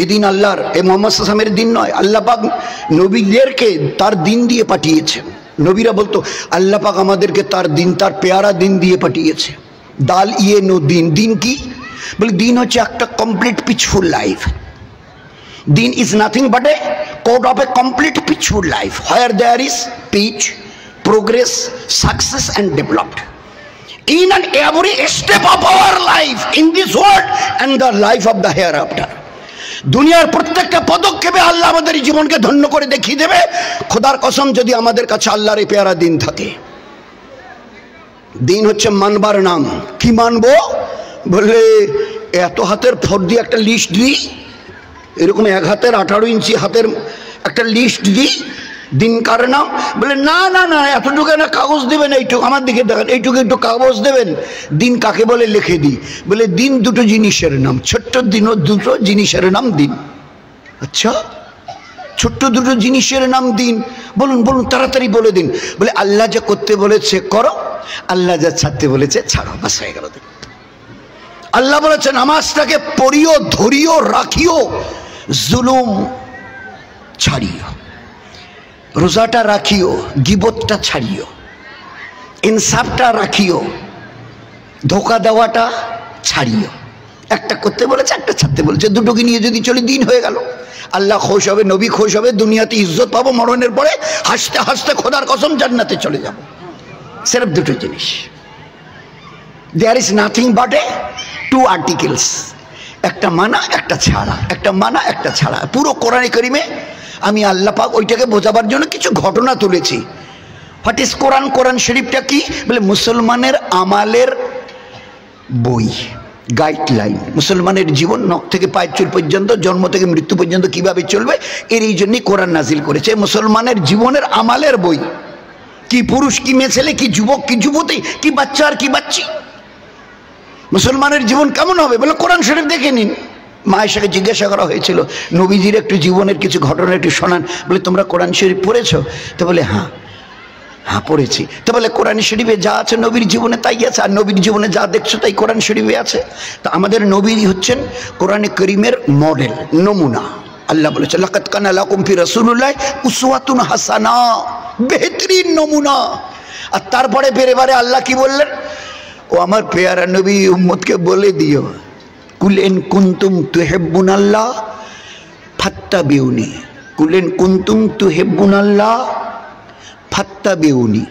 এই দিন আল্লাহর, এই মোহাম্মদ সাল্লামের দিন নয়। আল্লাহ পাক নবীদেরকে তার দিন দিয়ে পাঠিয়েছেন। নবীরা বলতো আল্লাহ পাক আমাদেরকে তার দিন, তার পেয়ারা দিন দিয়ে পাঠিয়েছে। দাল ইয়ে নো দিন। দিন কি? বলে দিন হচ্ছে একটা কমপ্লিট পিসফুল লাইফ। দিন is nothing but a code of a complete peaceful life where there is peace, progress, success and developed in and every step of our life in this world and the life of the hereafter. দুনিয়ার প্রত্যেকটা পদক্ষেপে আল্লাহ আমাদের জীবনকে ধন্য করে দেখিয়ে দেবে। খোদার কসম, যদি আমাদের কাছে আল্লাহর এই পেয়ারা দিন থাকে। দিন হচ্ছে মানবার নাম। কি মানবো? বলে এত হাতের ফর্দি একটা লিস্ট দিই, এরকম 1 হাতের 18 ইঞ্চি হাতের একটা লিস্ট দিই, দিন কার নাম? বলে না না না, এতটুকু না, কাগজ দেবেন, এইটুকু আমার দিকে দেখেন, এইটুকু একটু কাগজ দেবেন। দিন কাকে বলে লিখে দিই। বলে দিন দুটো জিনিসের নাম, ছোট্ট দিনও দুটো জিনিসের নাম দিন। আচ্ছা, ছোট্ট দুটো জিনিসের নাম দিন? বলুন বলুন, তাড়াতাড়ি বলে দিন। বলে আল্লাহ যা করতে বলেছে করো, আল্লাহ যা ছাড়তে বলেছে ছাড়ো। বাস হয়ে গেল। আল্লাহ বলেছে নামাজটাকে পড়িও, ধরিও, রাখিও, জুলুম ছাড়িও। রোজাটা রাখিও, গিবতটা ছাড়িও, ইনসাফটা রাখিও, ধোকা দেওয়াটা ছাড়িও। একটা করতে বলেছে, একটা ছাড়তে বলেছে, দুটোকে নিয়ে যদি চলে দিন হয়ে গেল। আল্লাহ খুশ হবে, নবী খুশ হবে, দুনিয়াতে ইজ্জত পাবো, মরণের পরে হাসতে হাসতে খোদার কসম জান্নাতে চলে যাব। সির্ফ দুটো জিনিস। There is nothing but a 2 articles, একটা মানা একটা ছাড়া, একটা মানা একটা ছাড়া। পুরো কোরআনে কারিমে আমি আল্লাহ পাক ওইটাকে বোঝাবার জন্য কিছু ঘটনা তুলেছি। হোয়াট ইজ কোরআন? কোরআন শরীফটা কি? বলে মুসলমানের আমালের বই, গাইডলাইন। মুসলমানের জীবন নখ থেকে পায়ের চুল পর্যন্ত, জন্ম থেকে মৃত্যু পর্যন্ত কিভাবে চলবে, এর এই জন্যই কোরআন নাজিল করেছে। মুসলমানের জীবনের আমালের বই। কি পুরুষ, কি মেয়ে ছেলে, কি যুবক, কি যুবতী, কি বাচ্চা আর কি বাচ্চি, মুসলমানের জীবন কেমন হবে? বলে কোরআন শরীফ দেখে নিন। মায়েশাকে জিজ্ঞাসা করা হয়েছিল নবীজির একটু জীবনের কিছু ঘটনা একটু শোনান। বলে তোমরা কোরআন শরীফ পড়েছো? তো বলে হ্যাঁ হ্যাঁ পড়েছি। তো বলে কোরআন শরীফে যা আছে নবীর জীবনে তাই আছে, আর নবীর জীবনে যা দেখছো তাই কোরআন শরীফে আছে। তো আমাদের নবী হচ্ছেন কোরআনে করিমের মডেল, নমুনা। আল্লাহ বলেছে লাকাদ কানা লাকুম ফি রাসূলিল্লাহি উসওয়াতুন হাসানা, বেহতরিন নমুনা। আর তারপরে বেরেবারে আল্লাহ কি বললেন? ও আমার পেয়ারা নবী, উম্মতকে বলে দিও, কুল ইন কুনতুম তুহিব্বুনাল্লাহ ফাত্তাবিউনি, কুল ইন কুনতুম তুহিব্বুনাল্লাহ ফাত্তাবিউনি।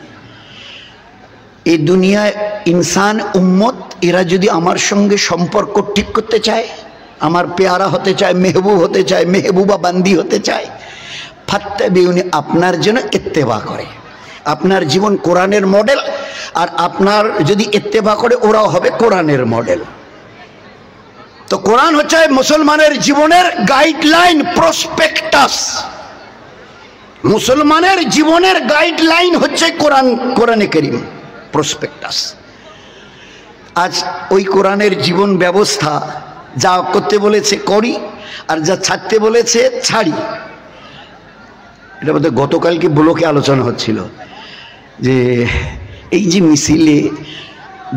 এই দুনিয়ায় ইনসান উম্মত এরা যদি আমার সঙ্গে সম্পর্ক ঠিক করতে চায়, আমার পেয়ারা হতে চায়, মেহবুব হতে চায়, মেহবুবা বান্দি হতে চায়, ফাত্তাবিউনি, আপনার জন্য ইত্তেবা করে। আপনার জীবন কোরআনের মডেল, আর আপনার যদি ইত্তেবা করে ওরাও হবে কোরআনের মডেল। তো কোরআন হচ্ছে মুসলমানের জীবনের গাইডলাইন, প্রসপেক্টাস। মুসলমানের জীবনের গাইডলাইন হচ্ছে কোরআন, কোরআনে কারীম, প্রসপেক্টাস। আজ ওই কোরআনের জীবন ব্যবস্থা যা করতে বলেছে করি, আর যা ছাড়তে বলেছে ছাড়ি। এটা বোধহয় গতকালকে ব্লকে আলোচনা হচ্ছিল যে এই যে মিছিলে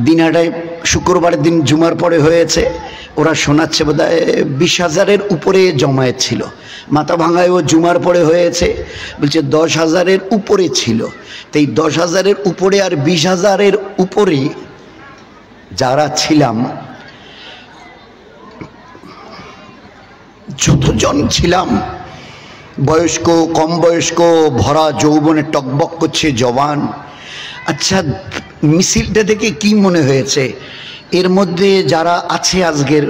দিনাটায় শুক্রবারের দিন জুমার পরে হয়েছে, ওরা শোনাচ্ছে বোধহয় 20,000-এর উপরে জমায়েত ছিল। মাথা ভাঙায়ও জুমার পরে হয়েছে, বলছে 10,000-এর উপরে ছিল। তো এই 10,000-এর উপরে আর 20,000-এর উপরে যারা ছিলাম, যতজন ছিলাম, বয়স্ক, কম বয়স্ক, ভরা যৌবনে টকবক করছে জওয়ান। আচ্ছা, মিছিলটা দেখে কি মনে হয়েছে? এর মধ্যে যারা আছে আজকের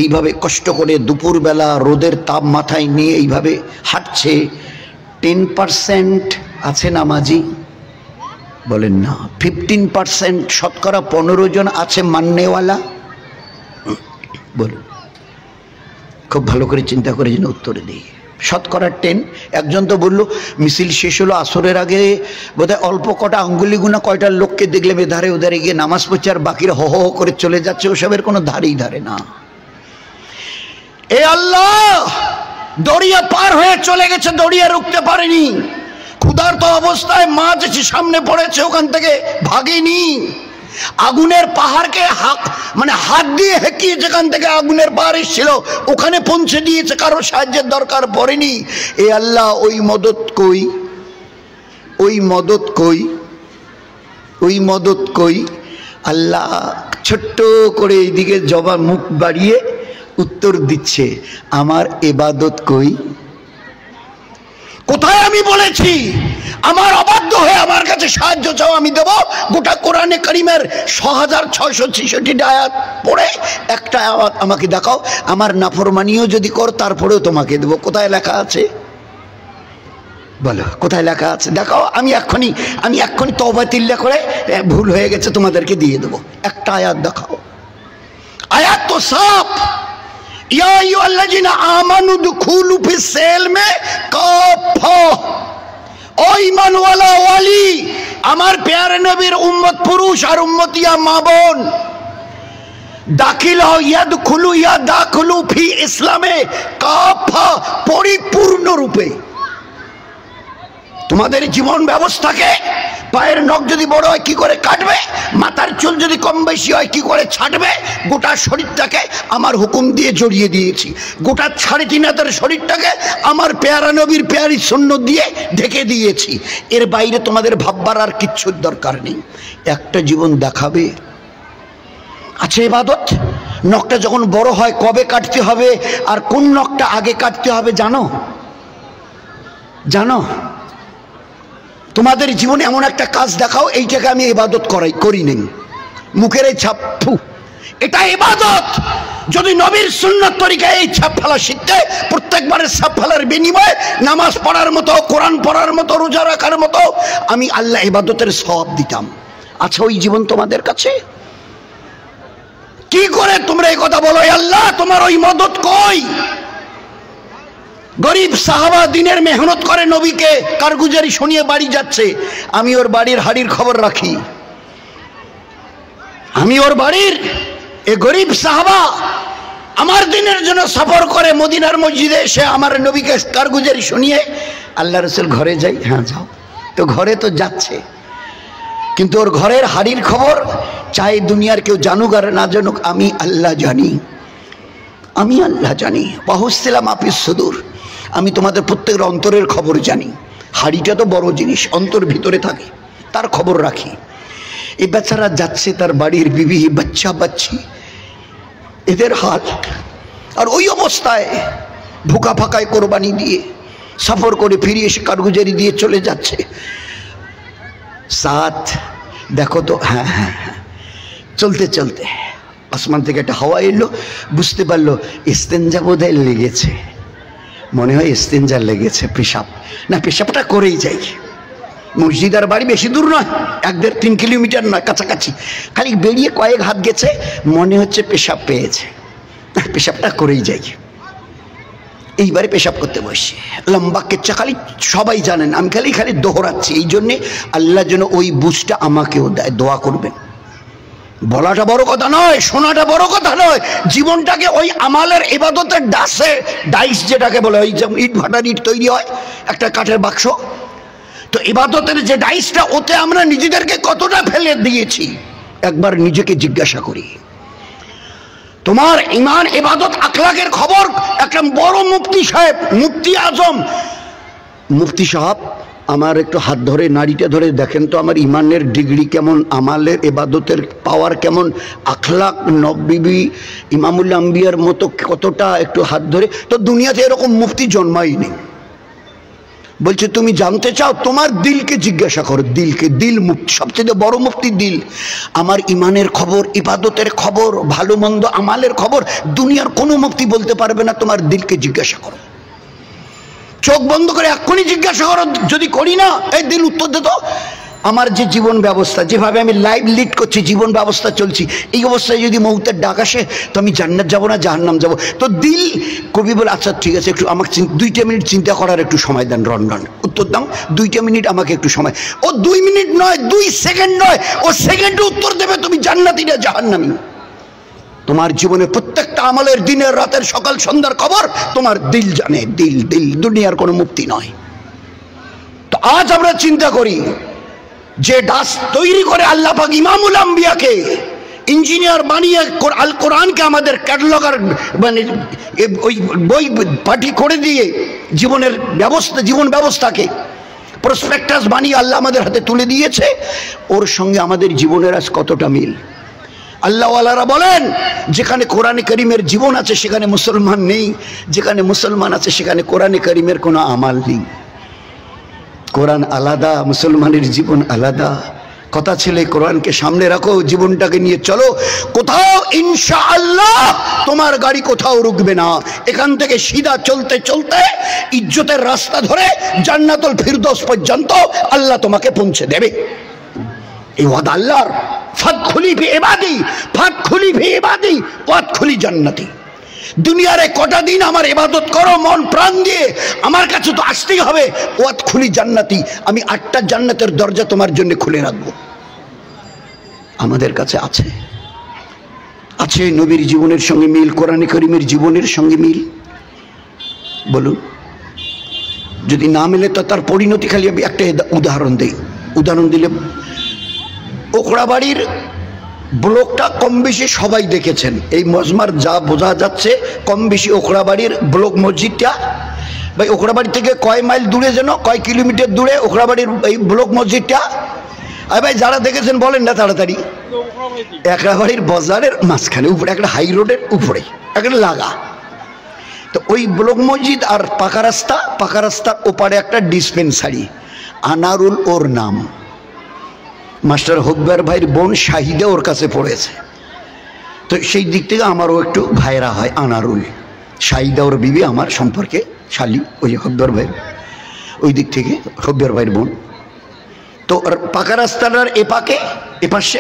এইভাবে কষ্ট করে দুপুরবেলা রোদের তাপ মাথায় নিয়ে এইভাবে হাঁটছে, 10% আছে নামাজি? বলেন না। 15%, শতকরা 15 জন আছে মাননেওয়ালা? বলুন, খুব ভালো করে চিন্তা করে যেন উত্তরে দিই। শতকরা 10। একজন তো বললো মিছিল শেষ হলো আসরের আগে, বোধহয় অল্প কটা আঙ্গুলি গুনা কয়টা লোককে দেখলাম এধারে ওধারে গিয়ে নামাজ পড়ছে, আর বাকিরা হ হ করে চলে যাচ্ছে, ওসবের কোনো ধারেই ধারে না। এ আল্লাহ, দড়িয়া পার হয়ে চলে গেছে, দড়িয়া রুখতে পারেনি। ক্ষুধার্ত অবস্থায় মাছ সামনে পড়েছে, ওখান থেকে ভাগেনি। আগুনের পাহাড়কে মানে হাত দিয়ে হেঁকিয়ে যেখান থেকে আগুনের পাহাড় এসেছিল ওখানে পৌঁছে দিয়েছে, কারো সাহায্যের দরকার পড়েনি। এ আল্লাহ, ওই মদত কই, ওই মদত কই, ওই মদত কই? আল্লাহ ছোট্ট করে এইদিকে জবাব মুখ বাড়িয়ে উত্তর দিচ্ছে, আমার ইবাদত কই? কোথায় আমি বলেছি আমার অবাধ্য হয়ে আমার কাছে সাহায্য চাও আমি দেব? গোটা কোরআনে কারিমের 6666 আয়াত পড়ে একটা আয়াত আমাকে দেখাও, আমার নাফরমানিও যদি কর তারপরেও তোমাকে দেব। কোথায় লেখা আছে বলো, কোথায় লেখা আছে দেখাও। আমি এক্ষুনি তওবা তিল্লা করে ভুল হয়ে গেছে তোমাদেরকে দিয়ে দেব। একটা আয়াত দেখাও। আয়াত তো সাফ, या अय्युहल्लज़ीना आमनू दुखुलू फिस सिल्म काफ़ा। ओ ईमान वाला वाली, আমার প্যারে নবীর উম্মত পুরুষ আর উম্মতিয়া মা বোন, দাখিল হও, ইয়াদখুলু ইয়া দাখুলু ফি ইসলামে কাফা, পরিপূর্ণ রূপে। তোমাদের জীবন ব্যবস্থাকে পায়ের নখ যদি বড় হয় কি করে কাটবে, মাথার চুল যদি কম বেশি হয় কি করে ছাঁটবে, গোটা শরীরটাকে আমার হুকুম দিয়ে জড়িয়ে দিয়েছি। গোটা 3.5 হাতের শরীরটাকে আমার পেয়ারা নবীর পেয়ারি সুন্নত দিয়ে ঢেকে দিয়েছি। এর বাইরে তোমাদের ভাববার আর কিচ্ছুর দরকার নেই। একটা জীবন দেখাবে আচ্ছা ইবাদত। নখটা যখন বড় হয় কবে কাটতে হবে আর কোন নখটা আগে কাটতে হবে জানো? জানো? তোমাদের জীবনে এমন একটা কাজ দেখাও এইটাকে আমি ইবাদত করি নেই, মুখের এই ছাপ, এটা ইবাদত। যদি নবীর সুন্নাত তরিকায় এই ছাপ ফেলা শিখতে, প্রত্যেকবারের ছাপ ফেলার বিনিময়ে নামাজ পড়ার মতো, কোরআন পড়ার মতো, রোজা রাখার মতো আমি আল্লাহ ইবাদতের সওয়াব দিতাম। আচ্ছা ওই জীবন তোমাদের কাছে? কি করে তোমরা এই কথা বলো, আল্লাহ তোমার ওই মদত কই? গরিব সাহাবা দিনের মেহনত করে নবীকে কারগুজারি শুনিয়ে বাড়ি যাচ্ছে, আমি ওর বাড়ির হাড়ির খবর রাখি। আমি ওর বাড়ির এ গরিব সাহাবা আমার দিনের জন্য সফর করে মদিনার মসজিদে এসে আমার নবীকে কারগুজারি শুনিয়ে আল্লাহ রাসূল ঘরে যাই। হ্যাঁ যাও তো, ঘরে তো যাচ্ছে, কিন্তু ওর ঘরের হাড়ির খবর চাই দুনিয়ার কেউ জানুক আর না জানুক, আমি আল্লাহ জানি, আমি আল্লাহ জানি। বাহুসিলাম আপিস সুদূর, আমি তোমাদের প্রত্যেকের অন্তরের খবর জানি। হাড়িটা তো বড় জিনিস, অন্তর ভিতরে থাকে, তার খবর রাখি। এই বেচারা যাচ্ছে, তার বাড়ির বিবি বাচ্চা বাচ্চি এদের হাল, আর ওই অবস্থায় ভুকা ফাঁকায় কোরবানি দিয়ে সফর করে ফিরে এসে কারগুজারি দিয়ে চলে যাচ্ছে। সাথ দেখো তো, হ্যাঁ হ্যাঁ হ্যাঁ, চলতে চলতে আসমান থেকে একটা হাওয়া এলো, বুঝতে পারলো ইস্তেঞ্জা বোধহয় লেগেছে, মনে হয় ইস্তেঞ্জা লেগেছে, পেশাব না, পেশাবটা করেই যাই। মসজিদ আর বাড়ি বেশি দূর নয়, 1-1.5-3 কিলোমিটার নয়, কাছাকাছি। খালি বেরিয়ে কয়েক হাত গেছে, মনে হচ্ছে পেশাব পেয়েছে, পেশাবটা করেই যাই। এইবারে পেশাব করতে বসে, লম্বা কেচ্ছা, খালি সবাই জানেন আমি খালি দোহরাচ্ছি, এই জন্যে আল্লাহ যেন ওই বুঝটা আমাকেও দেয়, দোয়া করবেন। বলাটা বড় কথা নয়, শোনাটা বড় কথা নয়, জীবনটাকে ওই আমালের ইবাদতের ডাইস যেটাকে বলে, ওই যেমন ইট ভাটার ইট তৈরি হয় একটা কাঠের বাক্স, তো ইবাদতের যে ডাইসটা, ওতে আমরা নিজেদেরকে কতটা ফেলে দিয়েছি একবার নিজেকে জিজ্ঞাসা করি। তোমার ইমান ইবাদত আখলাকের খবর একটা বড় মুফতি সাহেব, মুফতি আজম, মুফতি সাহেব আমার একটু হাত ধরে নাড়িটা ধরে দেখেন তো আমার ইমানের ডিগ্রি কেমন, আমালের ইবাদতের পাওয়ার কেমন, আখলাক নবী ইমামুল আম্বিয়ার মতো কতটা, একটু হাত ধরে। তো দুনিয়াতে এরকম মুফতি জন্মাই নেই। বলছে তুমি জানতে চাও, তোমার দিলকে জিজ্ঞাসা করো, দিলকে। দিল মুফতি, সবচেয়ে বড় মুফতি দিল। আমার ইমানের খবর, ইবাদতের খবর, ভালো মন্দ আমালের খবর দুনিয়ার কোনো মুফতি বলতে পারবে না, তোমার দিলকে জিজ্ঞাসা করো। চোখ বন্ধ করে এক্ষুনি জিজ্ঞাসা করো, যদি করি না এই দিল উত্তর দে তো, আমার যে জীবন ব্যবস্থা, যেভাবে আমি লাইভ লিড করছি, জীবন ব্যবস্থা চলছি, এই অবস্থায় যদি মৌতের ডাক আসে তো আমি জান্নাত যাবো না জাহান্নাম যাবো? তো দিল কবি বলে আচ্ছা ঠিক আছে, একটু আমাকে 2টা মিনিট চিন্তা করার একটু সময় দেন, রন উত্তর দাও, 2টা মিনিট আমাকে একটু সময়। ও 2 মিনিট নয়, 2 সেকেন্ড নয়, ও সেকেন্ডে উত্তর দেবে তুমি জান্নাতি না জাহান্নামী। তোমার জীবনে প্রত্যেকটা আমলের, দিনের রাতের সকাল সন্ধ্যার খবর তোমার দিল জানে, দিল, দুনিয়ার কোনো মুক্তি নয়। তো আজ আমরা চিন্তা করি যে দাস তৈরি করে আল্লাহ পাক ইমামুল আম্বিয়াকে ইঞ্জিনিয়ার বানিয়ে আল কোরআনকে আমাদের ক্যাটালগার মানে ওই বই পাঠি করে দিয়ে জীবনের ব্যবস্থা, জীবন ব্যবস্থাকে প্রসপেক্টাস বানিয়ে আল্লাহ আমাদের হাতে তুলে দিয়েছে, ওর সঙ্গে আমাদের জীবনের আজ কতটা মিল। আল্লাহওয়ালারা বলেন যেখানে কোরআনে করিমের জীবন আছে সেখানে মুসলমান নেই, যেখানে মুসলমান আছে সেখানে কোরআনে করিমের কোনো আমাল নেই। কোরআন আলাদা, মুসলমানের জীবন আলাদা। কথা ছিল কোরআনকে সামনে রাখো, জীবনটাকে নিয়ে চলো। কোথাও ইনশাআল্লাহ তোমার গাড়ি কোথাও রুকবে না। এখান থেকে সিধা চলতে চলতে ইজ্জতের রাস্তা ধরে জান্নাতুল ফিরদৌস পর্যন্ত আল্লাহ তোমাকে পৌঁছে দেবে। এই ওয়াদা আল্লাহর। ফাদখুলি ফি ইবাদি, ফাদখুলি ফি ইবাদি ওয়াদখুলি জান্নাতি। দুনিয়ার কটা দিন আমার ইবাদত করো মন প্রাণ দিয়ে, আমার কাছে তো আসতেই হবে। ওয়াদখুলি জান্নাতি, আমি 8টা জান্নাতের দরজা তোমার জন্য খুলে রাখবো। আমাদের কাছে আছে, আছে নবীর জীবনের সঙ্গে মিল, কোরআনে করিমের জীবনের সঙ্গে মিল। বলুন, যদি না মিলে তো তার পরিণতি খালি আমি একটা উদাহরণ দিই। উদাহরণ দিলে ওখড়াবাড়ির ব্লকটা কম বেশি সবাই দেখেছেন। এই মজমার যা বোঝা যাচ্ছে কম বেশি ওখড়াবাড়ির ব্লক মসজিদটা, ভাই ওখড়াবাড়ি থেকে কয় মাইল দূরে, যেন কয় কিলোমিটার দূরে ওখড়াবাড়ির এই ব্লক মসজিদটা? আর ভাই যারা দেখেছেন বলেন না তাড়াতাড়ি। একড়াবাড়ির বাজারের মাঝখানে উপরে একটা হাই রোডের উপরে একটা লাগা। তো ওই ব্লক মসজিদ আর পাকা রাস্তা, পাকা রাস্তার ওপারে একটা ডিসপেন্সারি, আনারুল ওর নাম। মাস্টার হকবার ভাইয়ের বোন শাহিদা ওর কাছে পড়েছে। তো সেই দিক থেকে আমারও একটু ভাইরা হয়। আনারুল, শাহিদা ওর বিবি আমার সম্পর্কে শালি, ওই হকবার ভাইয়ের ওই দিক থেকে হকবার ভাইয়ের বোন। তো পাকা রাস্তাটার এপাশে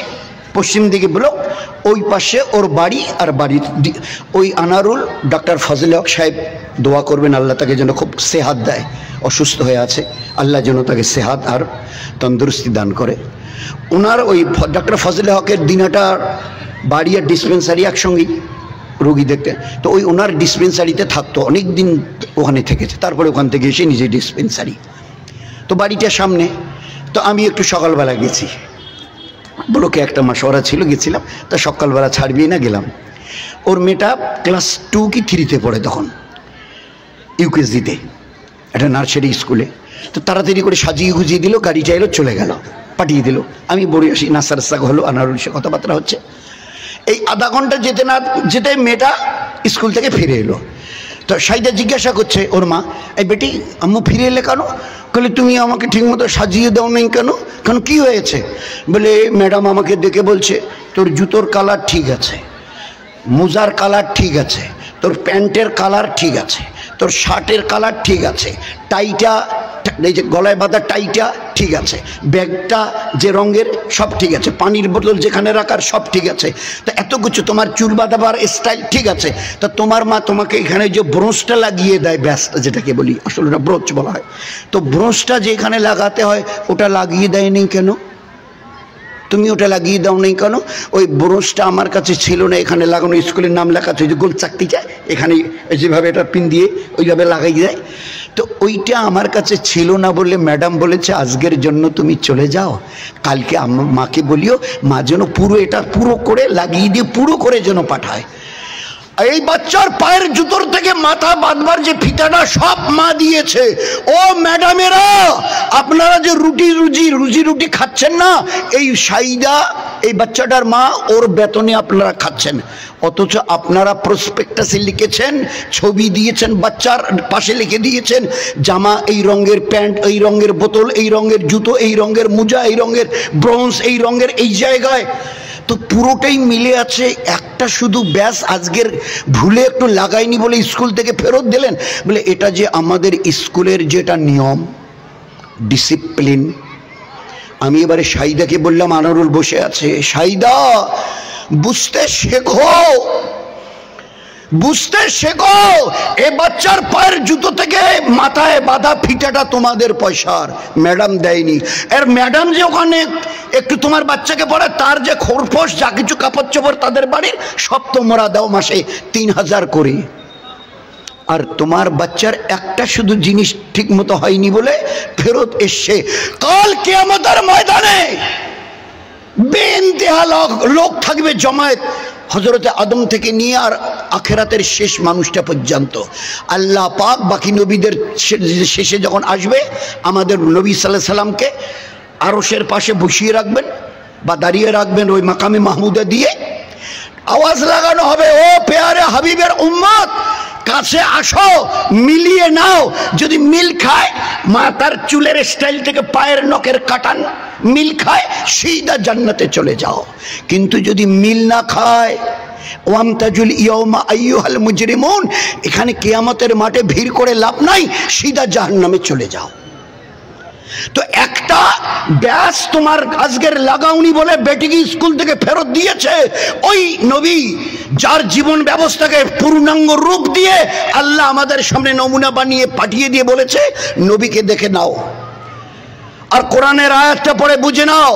পশ্চিম দিকে ব্লক, ওই পাশে ওর বাড়ি। আর বাড়ির ওই আনারুল ডক্টর ফজলে হক সাহেব, দোয়া করবেন আল্লাহ তাকে যেন খুব সেহাত দেয়। অসুস্থ হয়ে আছে, আল্লাহ যেন তাকে সেহাত আর তন্দুরস্তি দান করে। ওনার ওই ডক্টর ফজলে হকের দিনাটার বাড়ি আর ডিসপেন্সারি একসঙ্গেই রোগী দেখতে। তো ওই ওনার ডিসপেন্সারিতে থাকতো, অনেক দিন ওখানে থেকেছে, তারপরে ওখান থেকে এসে নিজে ডিসপেন্সারি। তো বাড়িটার সামনে। তো আমি একটু সকালবেলা গেছি, ব্লকে একটা মাসওয়ারা ছিল, গেছিলাম। তা সকালবেলা ছাড়বি না, গেলাম। ওর মেয়েটা ক্লাস 2 কি 3-তে পড়ে তখন, ইউকেজিতে, একটা নার্সারি স্কুলে। তো তাড়াতাড়ি করে সাজিয়ে গুজিয়ে দিল, গাড়িটা এলো, চলে গেল, পাঠিয়ে দিল। আমি বড়ি আসি, নাস্তা রাস্তা হলো, আনারুল সে কথাবার্তা হচ্ছে। এই আধা ঘন্টা যেতে না যেতে মেয়েটা স্কুল থেকে ফিরে এলো। তো সাইদা জিজ্ঞাসা করছে ওর মা, এই বেটি আম্মু ফিরে এলে কেন? বলে তুমি আমাকে ঠিকমতো সাজিয়ে দাও নাই কেন? কেন কি হয়েছে? বলে ম্যাডাম আমাকে দেখে বলছে তোর জুতোর কালার ঠিক আছে, মোজার কালার ঠিক আছে, তোর প্যান্টের কালার ঠিক আছে, তোর শার্টের কালার ঠিক আছে, টাইটা এই যে গলায় বাঁধা টাইটা ঠিক আছে, ব্যাগটা যে রঙের সব ঠিক আছে, পানির বোতল যেখানে রাখার সব ঠিক আছে। তো এত কিছু, তোমার চুল বাঁধাবার স্টাইল ঠিক আছে। তা তোমার মা তোমাকে এখানে যে ব্রোঞ্জটা লাগিয়ে দেয়, ব্যাসটা যেটাকে বলি, আসলে ওটা ব্রোঞ্জ বলা হয়, তো ব্রোঞ্জটা যে এখানে লাগাতে হয় ওটা লাগিয়ে দেয়নি কেন? তুমি ওটা লাগিয়ে দাও নাই কেন? ওই ব্রোঞ্জটা আমার কাছে ছিল না, এখানে লাগানো, স্কুলের নাম লেখা আছে, যে গোল চাকতি যায় এখানে যেভাবে এটা পিন দিয়ে ওইভাবে লাগাই যায়। তো ওইটা আমার কাছে ছিল না বলে ম্যাডাম বলেছে আজকের জন্য তুমি চলে যাও, কালকে আমার মাকে বলিও মা যেন পুরো এটা পুরো করে লাগিয়ে দিয়ে পুরো করে যেন পাঠায়। এই বাচ্চার পায়ের জুতোর থেকে মাথা বাঁধবার যে ফিতাটা সব মা দিয়েছে। ও ম্যাডামেরা, আপনারা যে রুজি রুটি খাচ্ছেন না, এই সাইদা এই বাচ্চাটার মা, ওর বেতনে আপনারা খাচ্ছেন। অথচ আপনারা প্রসপেক্টাসে লিখেছেন, ছবি দিয়েছেন, বাচ্চার পাশে লিখে দিয়েছেন জামা এই রঙের, প্যান্ট এই রঙের, বোতল এই রঙের, জুতো এই রঙের, মোজা এই রঙের, ব্রোঞ্জ এই রঙের, এই জায়গায়। তো পুরোটাই মিলে আছে, একটা শুধু ব্যাস আজকের ভুলে একটু লাগাইনি বলে স্কুল থেকে ফেরত দিলেন। বলে এটা যে আমাদের স্কুলের যেটা নিয়ম, ডিসিপ্লিন। আমি এবারে সাইদাকে বললাম, আনারুল বসে আছে, সাইদা বুঝতে শেখো, বুঝতে শেখো। এ বাচ্চার পায়ের জুতো থেকে মাথায় বাঁধা ফিটাটা তোমাদের পয়সার, ম্যাডাম দেয়নি। এর ম্যাডাম যে ওখানে একটু তোমার বাচ্চাকে পড়ে, তার যে খোরপোশ যা কিছু কাপড় চোপড় তাদের বাড়ির সব তোমরা দাও, মাসে 3000 করে। আর তোমার বাচ্চার একটা শুধু জিনিস ঠিক মতো হয়নি বলে ফেরত এসছে। কাল কিয়ামতের ময়দানে বেইন্তেহা লোক থাকবে জমায়েত, হযরতে আদম থেকে নিয়ে আর আখিরাতের শেষ মানুষটা পর্যন্ত। আল্লাহ পাক বাকি নবীদের শেষে যখন আসবে, আমাদের নবী সাল্লাল্লাহু আলাইহি সাল্লামকে আরশের পাশে বসিয়ে রাখবেন বা দাঁড়িয়ে রাখবেন ওই মাকামে মাহমুদে দিয়ে, আওয়াজ লাগানো হবে, ও পেয়ারে হাবিবের উম্মত কাছে আসো, মিলিয়ে নাও। যদি মিল খায়, মাথার চুলের স্টাইল থেকে পায়ের নখের কাটান মিল খায়, সিধা জান্নাতে চলে যাও। কিন্তু যদি মিল না খায়, ওয়ামতাজুল ইয়াউমা আইয়ুহাল মুজরিমুন, এখানে কিয়ামতের মাঠে ভিড় করে লাভ নাই, সিধা জাহান্নামে চলে যাও। তো একটা ব্যাস তোমার আজকের লাগাউনি বলে বেটিকে স্কুল থেকে ফেরত দিয়েছে ওই নবী, যার জীবন ব্যবস্থাকে পূর্ণাঙ্গ রূপ দিয়ে আল্লাহ আমাদের সামনে নমুনা বানিয়ে পাঠিয়ে দিয়ে বলেছে, নবীকে দেখে নাও আর কোরআনের আয়াতটা পড়ে বুঝে নাও।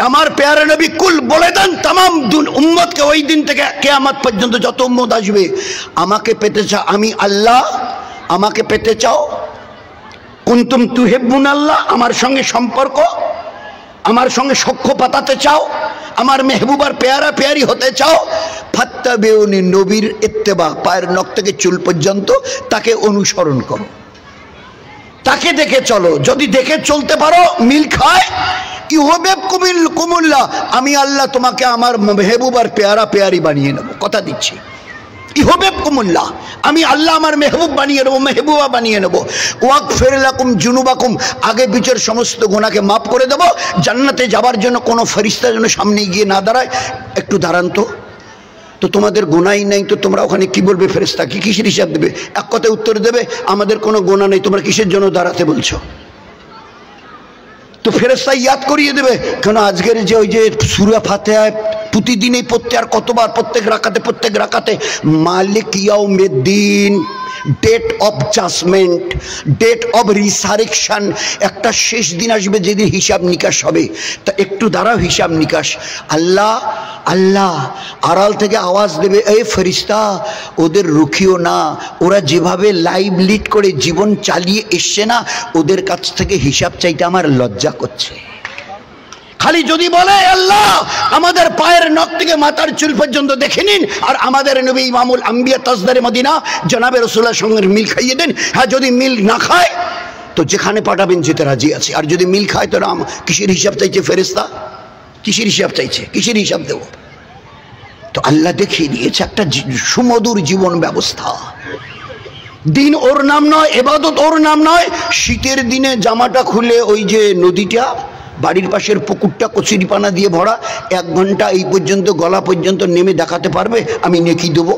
আমার প্যারে নবী কুল বলে দেন তামাম উম্মতকে, ওই দিন থেকে কিয়ামত পর্যন্ত যত উম্মত আসবে, আমাকে পেতে চাও, আমি আল্লাহ, আমাকে পেতে চাও, কুনতুম তুহিব্বুন আল্লাহ, আমার সঙ্গে সম্পর্ক, আমার সঙ্গে সখ্য পাতাতে চাও, আমার মেহবুবার পেয়ারা পেয়ারি হতে চাও, ফাত্তাবিউনি, নবীর ইত্তেবা, পায়ের নখ থেকে চুল পর্যন্ত তাকে অনুসরণ করো, তাকে দেখে চলো। যদি দেখে চলতে পারো, মিল খায়, ইউহিব্বুকুমুল্লাহ, আমি আল্লাহ তোমাকে আমার মেহবুবার পেয়ারা পেয়ারি বানিয়ে নেব, কথা দিচ্ছি। ইউহিব্বুকুমুল্লাহ, আমি আল্লাহ আমার মেহবুব বানিয়ে নেবো, মেহবুবা বানিয়ে নেবো। ওয়াগফির লাকুম যুনুবাকুম, আগে পিছের সমস্ত গুনাহকে মাফ করে দেবো। জান্নাতে যাবার জন্য কোনো ফেরেশতা যেন সামনে গিয়ে না দাঁড়ায়। একটু দাঁড়ান তো তোমাদের গুনাহই নাই, তো তোমরা ওখানে কি বলবে? ফেরেশতা কি কিসের হিসাব দেবে? এক কথায় উত্তর দেবে, আমাদের কোনো গুনাহ নেই, তোমরা কিসের জন্য দাঁড়াতে বলছো? তো ফেরেশতা ইয়াদ করিয়ে দেবে। কেন আজকের যে ওই যে সূরা ফাতিহায় প্রতিদিনই পড়তে, আর কতবার প্রত্যেক রাকাতে মালিক ইয়াউমিদ্দিন, date of judgment, date of resurrection, একটা শেষ দিন আসবে যেদিন হিসাব নিকাশ হবে। তা একটু দাঁড়াও, হিসাব নিকাশ। আল্লাহ আল্লাহ আড়াল থেকে আওয়াজ দেবে, এই ফেরেশতা ওদের রুখিও না, ওরা যেভাবে লাইভ লিড করে জীবন চালিয়ে এসছে না, ওদের কাছ থেকে হিসাব চাইতে আমার লজ্জা করছে। খালি যদি বলে আল্লাহ আমাদের পায়ের নখ থেকে মাথার চুল পর্যন্ত দেখে নিন, আর আমাদের নবী ইমামুল আম্বিয়া তাজদারে মদিনা জনাবে রাসূলুল্লাহর সঙ্গে মিল খাইয়ে দেন। হ্যাঁ, যদি মিল না খায় তো যেখানে পাঠাবেন যেতে রাজি আছে। আর যদি মিল খায় তো কিসের হিসাব চাইছে ফেরেশতা? কিসের হিসাব চাইছে? কিসের হিসাব দেব? তো আল্লাহ দেখিয়ে দিয়েছে একটা সুমধুর জীবন ব্যবস্থা। দিন ওর নাম নয়, ইবাদত ওর নাম নয়। শীতের দিনে জামাটা খুলে ওই যে নদীটা, বাড়ির পাশের পুকুরটা কচুরিপানা দিয়ে ভরা, 1 ঘন্টা এই পর্যন্ত গলা পর্যন্ত নেমে দেখাতে পারবে, আমি নেকি দেবো।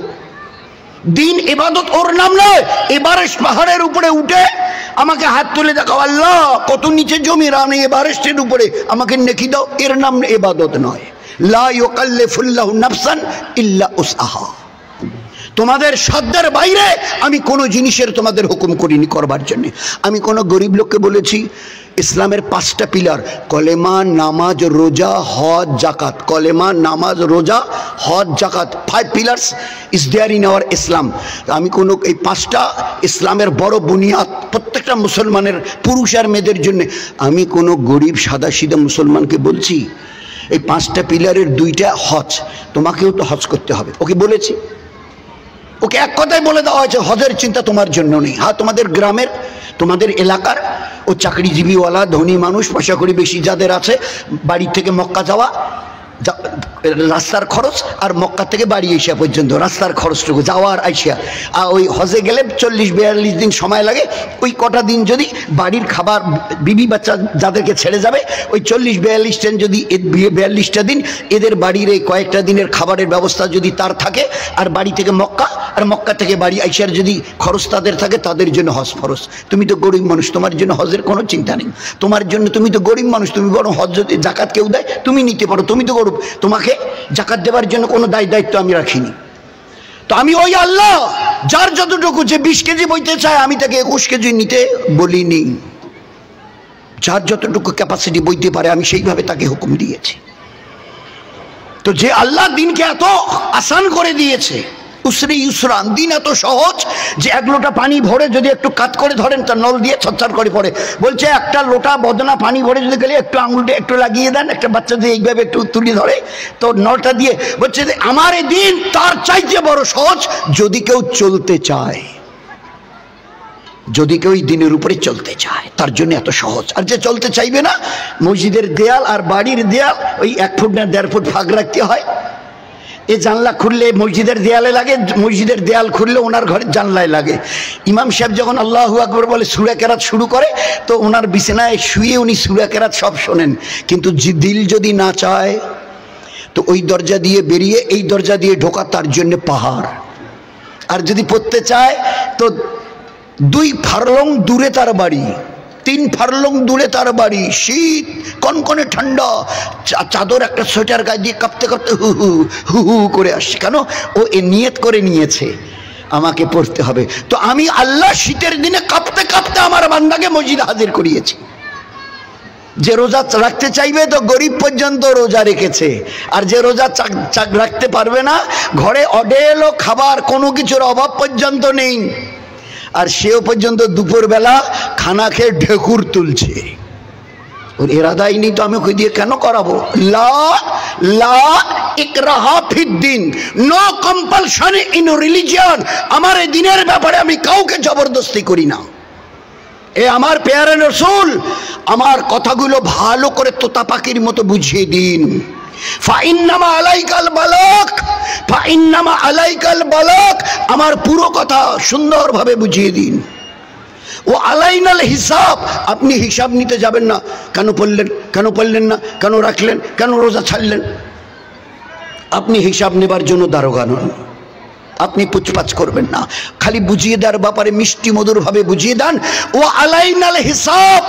দিন ইবাদত ওর নাম নয়। এভারেস্ট পাহাড়ের উপরে উঠে আমাকে হাত তুলে দেখাও, আল্লাহ কত নিচে জমি, আমি এভারেস্টের উপরে, আমাকে নেকি দাও, এর নাম ইবাদত নয়। লা ইউকাল্লিফুল্লাহু নাফসান ইল্লা উসআহা। তোমাদের সাধ্যের বাইরে আমি কোনো জিনিসের তোমাদের হুকুম করিনি করবার জন্য। আমি কোনো গরিব লোককে বলেছি ইসলামের 5টা পিলার, কলেমা, নামাজ, রোজা, হজ, জাকাত। কলেমা, নামাজ, রোজা, হজ, জাকাত, 5 pillars is there in our Islam. আমি কোনো এই 5টা ইসলামের বড় বুনিয়াদ প্রত্যেকটা মুসলমানের, পুরুষ আর মেয়েদের জন্য। আমি কোনো গরিব সাদা সিধা মুসলমানকে বলছি এই 5টা পিলারের 2টা হজ, তোমাকেও তো হজ করতে হবে। ওকে বলেছি, ওকে এক কথায় বলে দেওয়া হয়েছে হজের চিন্তা তোমার জন্য নেই। হ্যাঁ, তোমাদের গ্রামের, তোমাদের এলাকার ও চাকরিজীবীওয়ালা ধনী মানুষ, পয়সা করি বেশি যাদের আছে, বাড়ি থেকে মক্কা যাওয়া রাস্তার খরচ, আর মক্কা থেকে বাড়ি আসা পর্যন্ত রাস্তার খরচটুকু, যাওয়ার আইসা। আর ওই হজে গেলে 40-42 দিন সময় লাগে। ওই কটা দিন যদি বাড়ির খাবার, বিবি বাচ্চা যাদেরকে ছেড়ে যাবে, ওই 40-42 দিন যদি 42টা দিন এদের বাড়ির এই কয়েকটা দিনের খাবারের ব্যবস্থা যদি তার থাকে, আর বাড়ি থেকে মক্কা, আর মক্কা থেকে বাড়ি আইসার যদি খরচ তাদের থাকে, তাদের জন্য হজ ফরজ। তুমি তো গরিব মানুষ, তোমার জন্য হজের কোনো চিন্তা নেই। তোমার জন্য, তুমি তো গরিব মানুষ, তুমি বরং হজ যদি জাকাত কেউ দেয় তুমি নিতে পারো, তুমি তো গরিব, তোমাকে জাকাত দেওয়ার জন্য কোনো দায়িত্ব আমি রাখিনি। তো আমি ওই আল্লাহ যার যতটুকু, যে 20 কেজি বইতে চায় আমি তাকে 21 কেজি নিতে বলিনি। যার যতটুকু ক্যাপাসিটি বইতে পারে আমি সেইভাবে তাকে হুকুম দিয়েছি। তো যে আল্লাহ দিনকে এত আসান করে দিয়েছে, উসরি ইউসরান, দিন এত সহজ যে এক লোটা পানি ভরে যদি একটু কাত করে ধরেন তার নল দিয়ে ছচ্ছার করে পড়ে। বলছে একটা লোটা বদনা পানি ভরে যদি গেলে একটু আঙুলটা একটু লাগিয়ে দেন, একটা বাচ্চা যদি এইভাবে একটু তুলে ধরে তো নলটা দিয়ে, বলছে যে আমার এই দিন তার চাইতে বড় সহজ যদি কেউ চলতে চায়, যদি কেউ এই দিনের উপরে চলতে চায় তার জন্য এত সহজ। আর যে চলতে চাইবে না, মসজিদের দেয়াল আর বাড়ির দেয়াল ওই 1 ফুট না 1.5 ফুট ফাঁক রাখতে হয়। এই জানলা খুললে মসজিদের দেয়ালে লাগে, মসজিদের দেয়াল খুললে ওনার ঘরের জানলায় লাগে। ইমাম সাহেব যখন আল্লাহু আকবার বলে সূরা কেরাত শুরু করে তো ওনার বিছানায় শুয়ে উনি সূরা কেরাত সব শোনেন, কিন্তু দিল যদি না চায় তো ওই দরজা দিয়ে বেরিয়ে এই দরজা দিয়ে ঢোকা তার জন্য পাহাড়। আর যদি পড়তে চায় তো 2 ফারলং দূরে তার বাড়ি, 3 ফারলং দূরে তার বাড়ি, শীত কনকনে ঠান্ডা, চাদর একটা সোয়েটার গায়ে দিয়ে কাঁপতে কাঁপতে হু হু হু হু করে আসছে। কেন? ও এ নিয়ত করে নিয়েছে আমাকে পড়তে হবে। তো আমি আল্লাহ শীতের দিনে কাঁপতে কাঁপতে আমার বান্দাকে মসজিদে হাজির করিয়েছি। যে রোজা রাখতে চাইবে তো গরিব পর্যন্ত রোজা রেখেছে, আর যে রোজা রাখতে পারবে না ঘরে অডেল খাবার, কোনো কিছুর অভাব পর্যন্ত নেই, আর সেও পর্যন্ত দুপুরবেলা খানা খেয়ে ঢেকুর তুলছে। ওর এরাদাই নেই তো আমি ওকে দিয়ে কেন করাবো? লা লা ইকরাহা ফিদ্দিন, নো কম্পালশন ইন রিলিজিয়ন। আমার এই দিনের ব্যাপারে আমি কাউকে জবরদস্তি করি না। এ আমার পেয়ারে রাসূল আমার কথাগুলো ভালো করে তোতা পাখির মতো বুঝিয়ে দিন। ফাইন্নামা আলাইকাল বালাগ, ফাইন্নামা আলাইকাল বালাগ, আমার পুরো কথা সুন্দরভাবে বুঝিয়ে দিন। ও আলাইনাল হিসাব, আপনি হিসাব নিতে যাবেন না, কেন পড়লেন, কেন পড়লেন না, কেন রাখলেন, কেন রোজা ছাড়লেন। আপনি হিসাব নেবার জন্য দারোগা নন, আপনি পুচপাচ করবেন না, খালি বুঝিয়ে দেওয়ার ব্যাপারে মিষ্টি মধুর ভাবে বুঝিয়ে দেন। ও আলাইনাল হিসাব,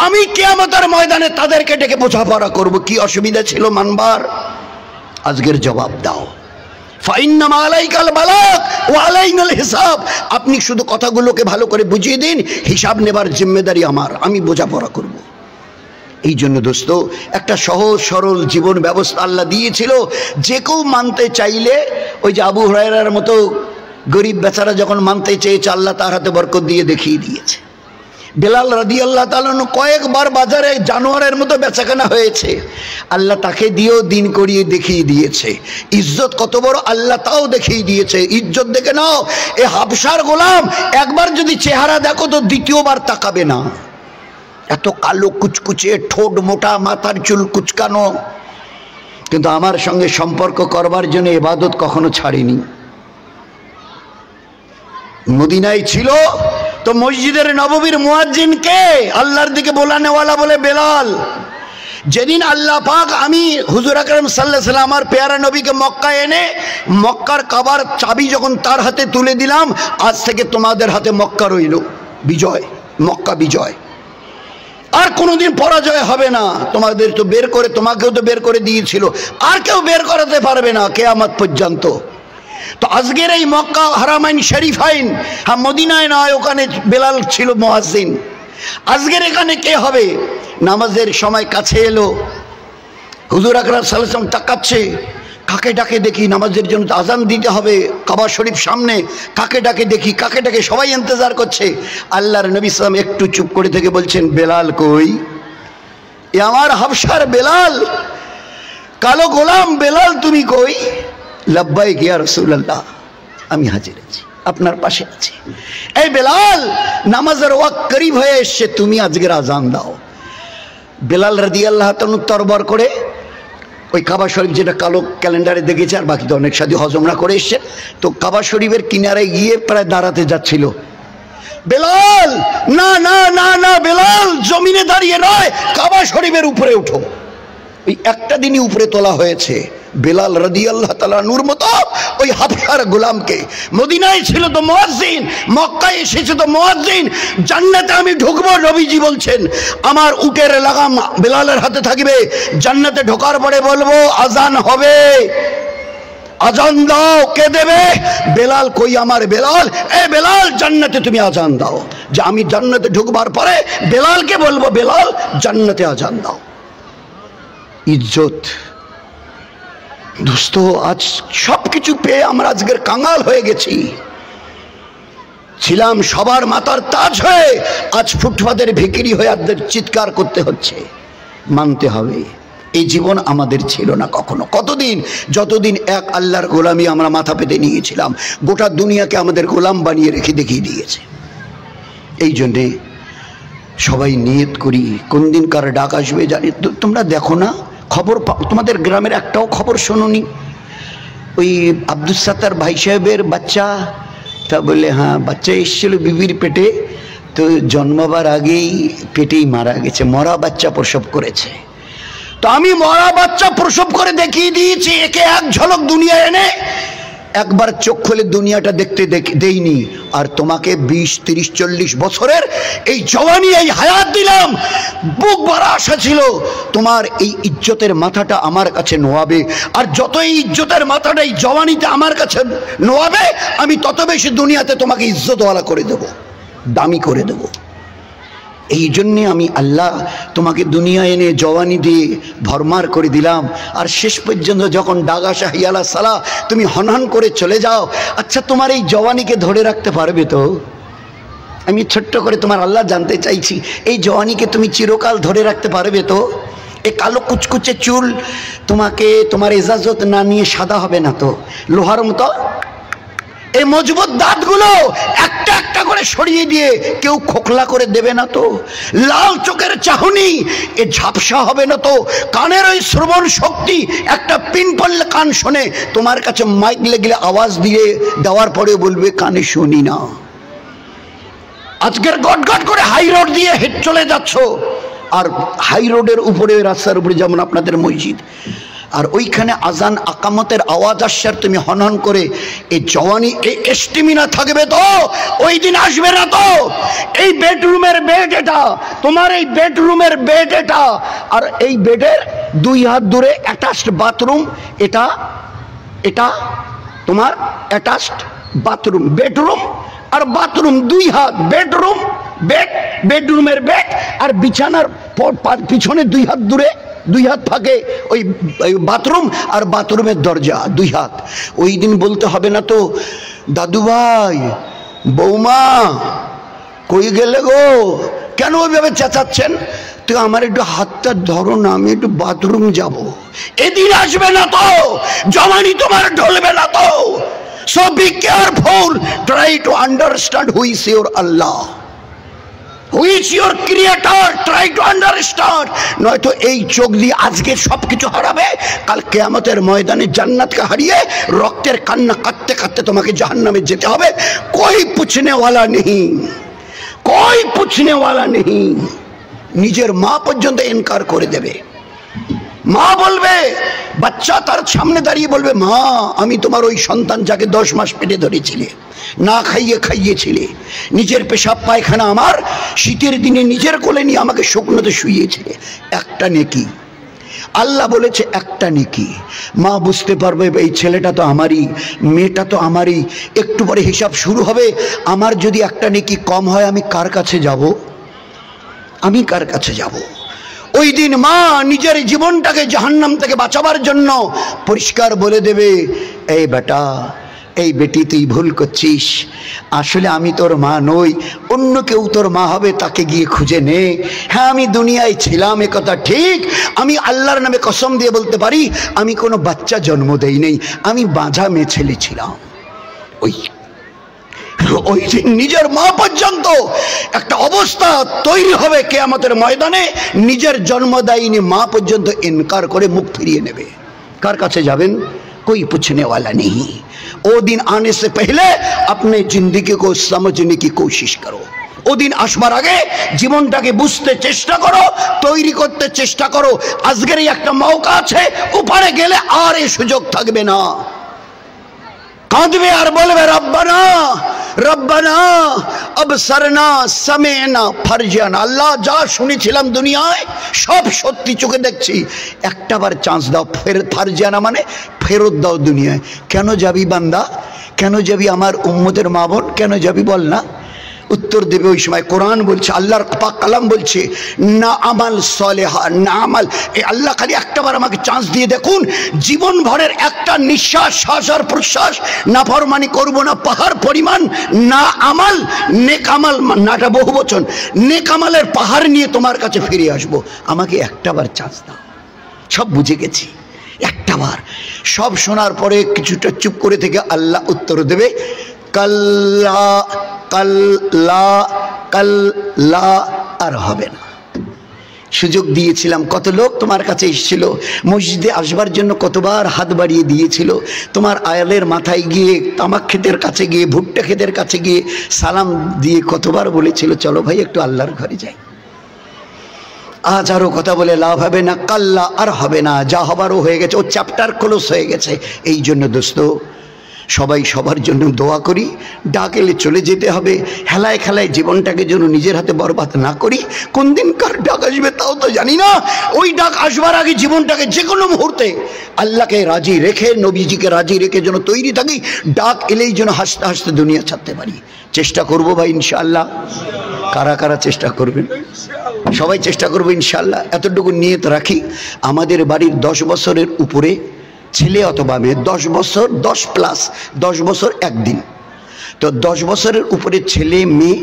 আমি কিয়ামতের ময়দানে তাদেরকে ডেকে বোঝাপড়া করব, কি অসুবিধা ছিল মানবার, আজকের জবাব দাও। ফাইন্নামা আলাইকাল বালাগ ওয়া আলাইনাল হিসাব, আপনি শুধু কথাগুলোকে ভালো করে বুঝিয়ে দিন, হিসাব নেবার জিম্মেদারি আমার, আমি বোঝাপড়া করব। এই জন্য দোস্ত একটা সহজ সরল জীবন ব্যবস্থা আল্লাহ দিয়েছিল, যে কেউ মানতে চাইলে, ওই যে আবু হুরায়রার মতো গরিব বেচারা যখন মানতে চেয়েছে আল্লাহ তার হাতে বরকত দিয়ে দেখিয়ে দিয়েছে। বেলাল রাদিয়াল্লাহু তাআলা কয়েকবার বাজারে জানোয়ারের মতো বেচাকেনা হয়েছে, আল্লাহ তাকে দিয়েও দিন করিয়ে দেখিয়ে দিয়েছে। ইজ্জত কত বড় আল্লাহ তাও দেখিয়ে দিয়েছে। ইজ্জত দেখে নাও, এ হাবশার গোলাম একবার যদি চেহারা দেখো তো দ্বিতীয়বার তাকাবে না, এত কালো কুচকুচে, ঠোঁট মোটা, মাথার চুল কুচকানো, কিন্তু আমার সঙ্গে সম্পর্ক করবার জন্য ইবাদত কখনো ছাড়েনি। মদিনায় ছিল তো মসজিদের নববীর মুয়াজ্জিন কে? আল্লাহর দিকে বোলানেওয়ালা বলে বেলাল। যেদিন আল্লাহ পাক আমি হুজুর আকরাম সাল্লাল্লাহু আলাইহি ওয়াসাল্লাম আমার পেয়ারা নবীকে মক্কায় এনে মক্কার কাবার চাবি যখন তার হাতে তুলে দিলাম, আজ থেকে তোমাদের হাতে মক্কা রইল, বিজয়, মক্কা বিজয়, আর কোনোদিন পরাজয় হবে না। তোমাদের তো বের করে, তোমাকেও তো বের করে দিয়েছিল, আর কেউ বের করাতে পারবে না কিয়ামত পর্যন্ত। তো আজকের এই মক্কা হারামাইন শরীফাইন, হ্যাঁ মদিনায় নয়, ওখানে বেলাল ছিল মুয়াজ্জিন। আজকের এখানে কে হবে? নামাজের সময় কাছে এলো, হুজুর আকরাম সাল্লাল্লাহু আলাইহি ওয়াসাল্লাম তাকাচ্ছে, কাকে ডাকে দেখি, নামাজের জন্য আজান দিতে হবে কাবা শরীফ সামনে, কাকে ডাকে দেখি, কাকে ডাকে, সবাই ইন্তজার করছে। আল্লাহর নবী সাল্লাল্লাহু আলাইহি ওয়াসাল্লাম একটু চুপ করে থেকে বলছেন, বেলাল কই? এ আমার হাবশার বেলাল, কালো গোলাম বেলাল, তুমি কই? লাব্বাইক ইয়া রাসূলুল্লাহ, আমি হাজির আছি, আপনার পাশে আছি। এই বেলাল, নামাজের ওয়াক্ত করিব হয়ে এসছে, তুমি আজকের আজান দাও। বেলাল রাদিয়াল্লাহু তাআলা তরবার করে ওই কাবা শরীফ, যেটা কালো ক্যালেন্ডারে দেখেছে, আর বাকি তো অনেক সাথী হজমরা করে এসছে, তো কাবা শরীফের কিনারে গিয়ে প্রায় দাঁড়াতে যাচ্ছিল। বেলাল, না না না না বেলাল, জমিনে দাঁড়িয়ে নয়, কাবা শরীফের উপরে উঠো। ওই একটা দিনই উপরে তোলা হয়েছে বেলাল রাদিয়াল্লাহু তাআলা নূর মতো ওই হাবশার গোলামকে। মদিনায় ছিল তো মুয়াজ্জিন, মক্কায় এসেছে তো মুয়াজ্জিন। জান্নাতে আমি ঢুকবো, নবীজি বলছেন আমার উটের লাগাম বেলালের হাতে থাকবে, জান্নাতে ঢোকার পরে বলবো আজান হবে, আজান দাও। কে দেবে? বেলাল। কই আমার বেলাল? এ বেলাল, জান্নাতে তুমি আজান দাও। যে আমি জান্নাতে ঢুকবার পরে বেলালকে বলবো, বেলাল জান্নাতে আজান দাও। ইজ্জত, দোস্ত, আজ সব কিছু পেয়ে আমরা আজকের কাঙাল হয়ে গেছি। ছিলাম সবার মাথার তাজ হয়ে, আজ ফুটপাতের ভিখিরি হয়ে আদের চিৎকার করতে হচ্ছে। মানতে হবে এই জীবন আমাদের ছিল না কখনো। কতদিন, যতদিন এক আল্লাহর গোলামি আমরা মাথা পেতে নিয়েছিলাম, গোটা দুনিয়াকে আমাদের গোলাম বানিয়ে রেখে দেখিয়ে দিয়েছে। এই জন্যে সবাই নিয়ত করি কোন দিন কার ডাক আসবে জানি। তোমরা দেখো না খবর, তোমাদের গ্রামের একটাও খবর শোনোনি? ওই আব্দুল সাত্তার ভাই সাহেবের বাচ্চা, তা বলে হ্যাঁ বাচ্চা এসেছিল বিবির পেটে, তো জন্মাবার আগেই পেটেই মারা গেছে, মরা বাচ্চা প্রসব করেছে। তো আমি মরা বাচ্চা প্রসব করে দেখিয়ে দিয়েছি, একে এক ঝলক দুনিয়া এনে একবার চোখ খুলে দুনিয়াটা দেখতে দেইনি। আর তোমাকে 20, 30, 40 বছরের এই জওয়ানি, এই হায়াত দিলাম, বুক ভরা আশা ছিল তোমার এই ইজ্জতের মাথাটা আমার কাছে নোয়াবে। আর যত এই ইজ্জতের মাথাটা এই জওয়ানিতে আমার কাছে নোয়াবে, আমি তত বেশি দুনিয়াতে তোমাকে ইজ্জতওয়ালা করে দেব, দামি করে দেব। এই জন্যে আমি আল্লাহ তোমাকে দুনিয়া এনে জওয়ানি দিয়ে ভরমার করে দিলাম। আর শেষ পর্যন্ত যখন ডাগা শাহিয়ালা সালা তুমি হনহন করে চলে যাও, আচ্ছা তোমার এই জওয়ানিকে ধরে রাখতে পারবে তো? আমি ছোট্ট করে তোমার আল্লাহ জানতে চাইছি, এই জওয়ানিকে তুমি চিরকাল ধরে রাখতে পারবে তো? এই কালো কুচকুচে চুল তোমাকে তোমার ইজাজত না নিয়ে সাদা হবে না তো? লোহার মতো এই মজবুত দাঁতগুলো একটা একটা করে সরিয়ে দিয়ে কেউ খোকলা করে দেবে না তো? লাল চোখের চাহনি এ ঝাপসা হবে না তো? কানের ওই শ্রবণ শক্তি, একটা পিন পড়লে কান শোনে, তোমার কাছে মাইক লেগলে আওয়াজ দিয়ে দেওয়ার পরে বলবে কানে শুনি না। আজকের গটগট করে হাই রোড দিয়ে হেঁট চলে যাচ্ছ, আর হাই রোডের উপরে, রাস্তার উপরে যেমন আপনাদের মসজিদ, আর ওইখানে আজান আকামতের আওয়াজ আসছে, আর তুমি হনহন করে এই জওয়ানি, এই এস্টিমিনা থাকবে তো? ওই দিন আসবে না তো? এই বেডরুমের বেড এটা, তোমার এই বেডরুমের বেড এটা, আর এই বেডের 2 হাত দূরে অ্যাটাচড বাথরুম, এটা এটা তোমার অ্যাটাচড বাথরুম। বেডরুম আর বাথরুম 2 হাত, বেডরুম বেড, বেডরুমের বেড, আর বিছানার পিছনে 2 হাত দূরে, 2 হাত ফাঁকে ওই বাথরুম, আর বাথরুমের দরজা 2 হাত। ওই দিন বলতে হবে না তো, দাদু ভাই, বৌমা কই গেলে গো, কেন ওইভাবে চেঁচাচ্ছেন? তো আমার একটু হাতটা ধরো না, আমি একটু বাথরুম যাব। এদিন আসবে না তো, জওয়ানি তোমার ঢলবে না তো। So be careful, try to understand who is your Allah, who is your creator, try to understand. নয়তো এই চোখ দিয়ে আজকে সবকিছু হারাবে, কাল কিয়ামতের ময়দানে জান্নাতকে হারিয়ে রক্তের কান্না কাঁদতে কাঁদতে তোমাকে জাহান্নামে যেতে হবে। कोई पूछने वाला नहीं, कोई पूछने वाला नहीं। নিজের মা পর্যন্ত ইনকার করে দেবে। মা বলবে, বাচ্চা তার সামনে দাঁড়িয়ে বলবে, মা আমি তোমার ওই সন্তান যাকে 10 মাস পেটে ধরেছিলে, না খাইয়ে খাইয়েছিলে, নিজের পেশাব পায়খানা আমার শীতের দিনে নিজের কোলে নিয়ে আমাকে শুকনোতে শুইয়েছিলে, একটা নেকি। আল্লাহ বলেছে একটা নেকি। মা বুঝতে পারবে এই ছেলেটা তো আমারই, মেয়েটা তো আমারই। একটু পরে হিসাব শুরু হবে, আমার যদি একটা নেকি কম হয় আমি কার কাছে যাব? আমি কার কাছে যাব? ওই দিন মা নিজের জীবনটাকে জাহান্নাম থেকে বাঁচাবার জন্য পরিষ্কার বলে দেবে, এই বেটা, এই বেটি তুই ভুল করছিস, আসলে আমি তোর মা নই, অন্য কেউ তোর মা হবে, তাকে গিয়ে খুঁজে নে। হ্যাঁ আমি দুনিয়ায় ছিলাম এ কথা ঠিক, আমি আল্লাহর নামে কসম দিয়ে বলতে পারি আমি কোনো বাচ্চা জন্ম দেই নেই, আমি বাঁঝা মেয়ে ছেলে ছিলাম। ওই দিন নিজের মা পর্যন্ত একটা অবস্থা তৈরি হবে কিয়ামতের ময়দানে, নিজের জন্মদায়িনী মা পর্যন্ত ইনকার করে মুখ ফিরিয়ে নেবে। কার কাছে যাবেন? कोई पूछने वाला नहीं। वो दिन आने से पहले अपने जिंदगी को समझने की कोशिश करो। ও দিন আসবার আগে জীবনটাকে বুঝতে চেষ্টা করো, তৈরি করতে চেষ্টা করো। আজকের এই একটা মৌকা আছে, উপরে গেলে আর এই সুযোগ থাকবে না। কাঁদবে আর বলবে, রব্বানা রব্বানা আবসারনা সামি'না ফারজিয়ানা, আল্লাহ যা শুনেছিলাম দুনিয়ায় সব সত্যি চোখে দেখছি, একটাবার চান্স দাও। ফারজিয়ানা মানে ফেরত দাও দুনিয়ায়। কেন যাবি বান্দা, কেন যাবি আমার উম্মতের মা বোন, কেন যাবি বল না? উত্তর দেবে ওই সময়। কোরআন বলছে, আল্লাহর পাক কালাম বলছে, না আমাল সলেহা না আমাল। এই আল্লাহ খালি একটাবার আমাকে চান্স দিয়ে দেখুন, জীবন ভরের একটা নিঃশ্বাস, শ্বাস আর প্রশ্বাস নাফরমানি করব না পাহাড় পরিমাণ, না আমাল নেক আমাল, নাটা বহু বচন, নেক আমালের পাহাড় নিয়ে তোমার কাছে ফিরে আসবো, আমাকে একটাবার চান্স দাও। সব বুঝে গেছি, একটাবার। সব শোনার পরে কিছুটা চুপ করে থেকে আল্লাহ উত্তর দেবে, কাল্লা কাল্লা কাল্লা, আর হবে না। সুযোগ দিয়েছিলাম, কত লোক তোমার কাছে এসেছিল, মসজিদে আসবার জন্য কতবার হাত বাড়িয়ে দিয়েছিল, তোমার আয়ালের মাথায় গিয়ে, তামাক ক্ষেতের কাছে গিয়ে, ভুট্টা ক্ষেতের কাছে গিয়ে সালাম দিয়ে কতবার বলেছিল চলো ভাই একটু আল্লাহর ঘরে যাই। আজ আরও কথা বলে লাভ হবে না, কাল্লা, আর হবে না, যা হবারও হয়ে গেছে, ও চ্যাপ্টার ক্লোজ হয়ে গেছে। এই জন্য দোস্ত, সবাই সবার জন্য দোয়া করি, ডাক এলে চলে যেতে হবে, হেলায় খেলায় জীবনটাকে যেন নিজের হাতে বরবাদ না করি। কোন দিন কার ডাক আসবে তাও তো জানি না, ওই ডাক আসবার আগে জীবনটাকে যে কোনো মুহূর্তে আল্লাহকে রাজি রেখে, নবীজিকে রাজি রেখে যেন তৈরি থাকি, ডাক এলেই যেন হাসতে হাসতে দুনিয়া ছাড়তে পারি। চেষ্টা করবো ভাই ইনশাআল্লাহ। কারা কারা চেষ্টা করবেন? সবাই চেষ্টা করবো ইনশাআল্লাহ। এতটুকু নিয়ত রাখি, আমাদের বাড়ির 10 বছরের উপরে ছেলে অথবা মেয়ে, 10 বছর 10 প্লাস 10 বছর একদিন, তো 10 বছরের উপরে ছেলে মেয়ে